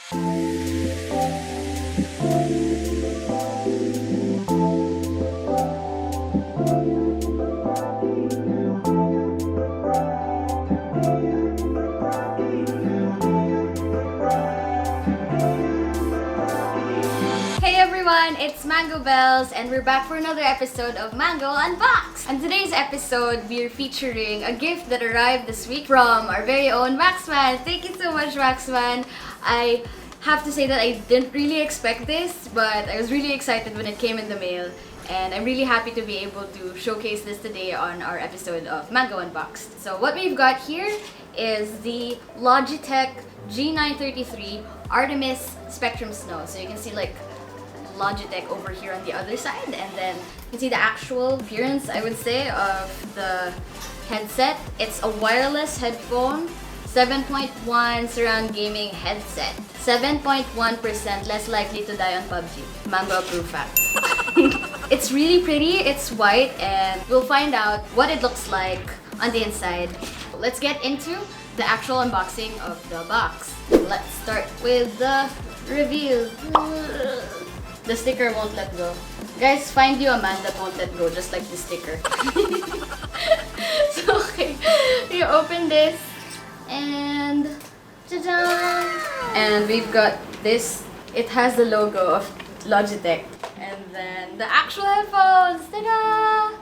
It's Mangobellls and we're back for another episode of Mango Unboxed. On today's episode, we're featuring a gift that arrived this week from our very own Maxxman. Thank you so much, Maxxman. I have to say that I didn't really expect this, but I was really excited when it came in the mail. And I'm really happy to be able to showcase this today on our episode of Mango Unboxed. So what we've got here is the Logitech G933 Artemis Spectrum Snow. So you can see like Logitech over here on the other side, and then you can see the actual appearance, I would say, of the headset. It's a wireless headphone, 7.1 surround gaming headset, 7.1% less likely to die on PUBG. Mango approved facts. It's really pretty, it's white, and we'll find out what it looks like on the inside. Let's get into the actual unboxing of the box. Let's start with the review. The sticker won't let go. Guys, find you a man that won't let go, just like the sticker. So, okay, you open this, and ta-da! And we've got this. It has the logo of Logitech. And then the actual headphones. Ta-da!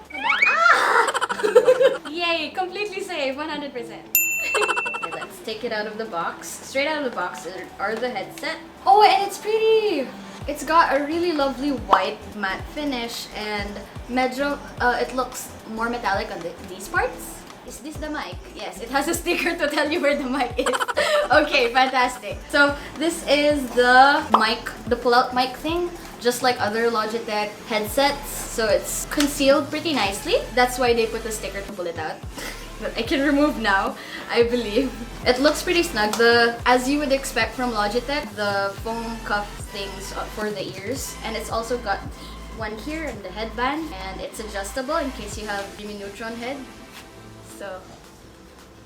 Ah! Yay, completely safe, 100%. Okay, let's take it out of the box. Straight out of the box are the headset. Oh, and it's pretty! It's got a really lovely white matte finish, and medyo, it looks more metallic on these parts. Is this the mic? Yes, it has a sticker to tell you where the mic is. Okay, fantastic. So this is the mic, the pull-out mic thing, just like other Logitech headsets. So it's concealed pretty nicely. That's why they put a sticker to pull it out. But I can remove now, I believe. It looks pretty snug. As you would expect from Logitech, the foam cuff things for the ears. And it's also got one here in the headband. And it's adjustable in case you have Jimmy Neutron head. So,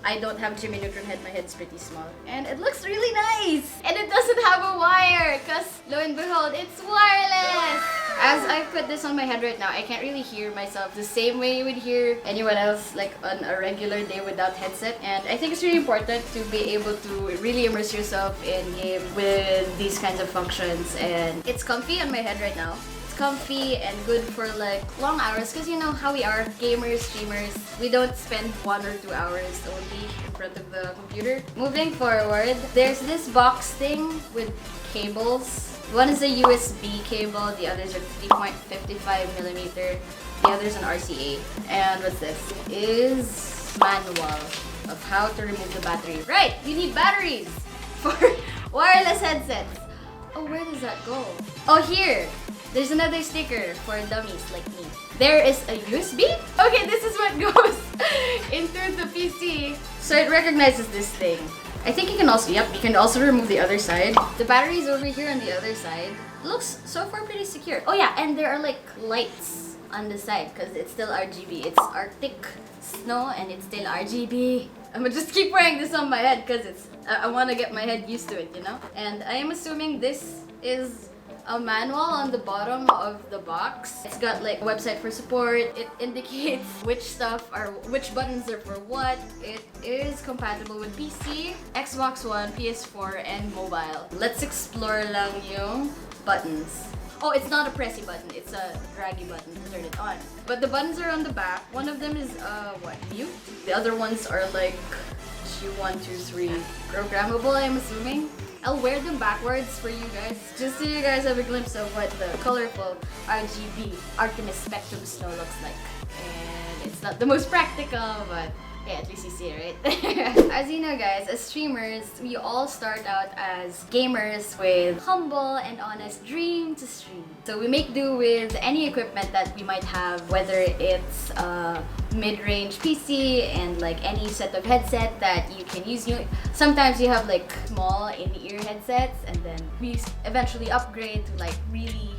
I don't have Jimmy Neutron head, my head's pretty small. And it looks really nice! And it doesn't have a wire, because lo and behold, it's wireless! As I put this on my head right now, I can't really hear myself the same way you would hear anyone else like on a regular day without headset. And I think it's really important to be able to really immerse yourself in game with these kinds of functions. And it's comfy on my head right now. Comfy and good for like long hours, because you know how we are, gamers, streamers, we don't spend 1 or 2 hours only in front of the computer. Moving forward, there's this box thing with cables. One is a USB cable, the others are 3.55mm, the other's an RCA. And what's this? Is manual of how to remove the battery. Right, you need batteries for wireless headsets. Oh, where does that go? Oh, here! There's another sticker for dummies like me. There is a USB. Okay, this is what goes into the PC. So it recognizes this thing. I think you can also, you can also remove the other side. The battery is over here on the other side. Looks so far pretty secure. Oh yeah, and there are like lights on the side because it's still RGB. It's Arctic snow and it's still RGB. I'm gonna just keep wearing this on my head because I want to get my head used to it, you know? And I am assuming this is a manual on the bottom of the box. It's got like a website for support. It indicates which buttons are for what. It is compatible with PC, Xbox One, PS4, and mobile. Let's explore lang yung buttons. Oh, it's not a pressy button. It's a draggy button to turn it on. But the buttons are on the back. One of them is mute. The other ones are like G1, 2, 3 programmable, I'm assuming. I'll wear them backwards for you guys, just so you guys have a glimpse of what the colorful RGB Artemis Spectrum Snow looks like. And it's not the most practical, but yeah, at least you see it, right? As you know, guys, as streamers, we all start out as gamers with humble and honest dream to stream. So we make do with any equipment that we might have, whether it's a mid-range PC and like any set of headset that you can use. Sometimes you have like small in-ear headsets, and then we eventually upgrade to like really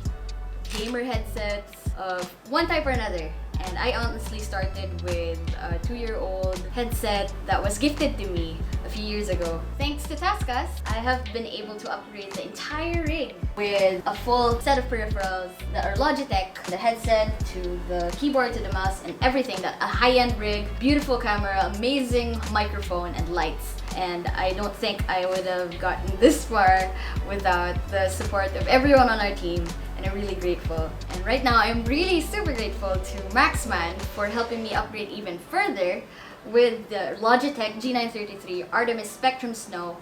gamer headsets of one type or another. And I honestly started with a 2-year-old headset that was gifted to me a few years ago. Thanks to Taskas, I have been able to upgrade the entire rig with a full set of peripherals that are Logitech, the headset to the keyboard to the mouse and everything. That a high-end rig, beautiful camera, amazing microphone and lights. And I don't think I would have gotten this far without the support of everyone on our team. And I'm really grateful. And right now, I'm really super grateful to Maxxman for helping me upgrade even further with the Logitech G933 Artemis Spectrum Snow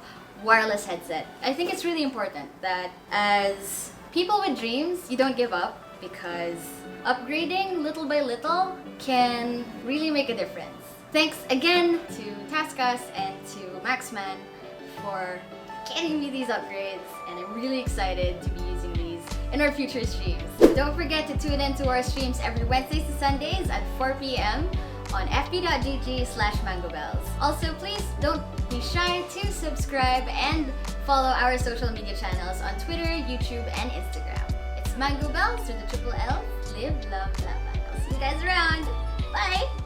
wireless headset. I think it's really important that as people with dreams, you don't give up, because upgrading little by little can really make a difference. Thanks again to Taskas and to Maxxman for getting me these upgrades, and I'm really excited to be using these in our future streams. Don't forget to tune in to our streams every Wednesdays to Sundays at 4 p.m. on fb.gg/Mangobellls. Also, please don't be shy to subscribe and follow our social media channels on Twitter, YouTube, and Instagram. It's Mangobellls with the triple L. Live, love, laugh. I'll see you guys around. Bye!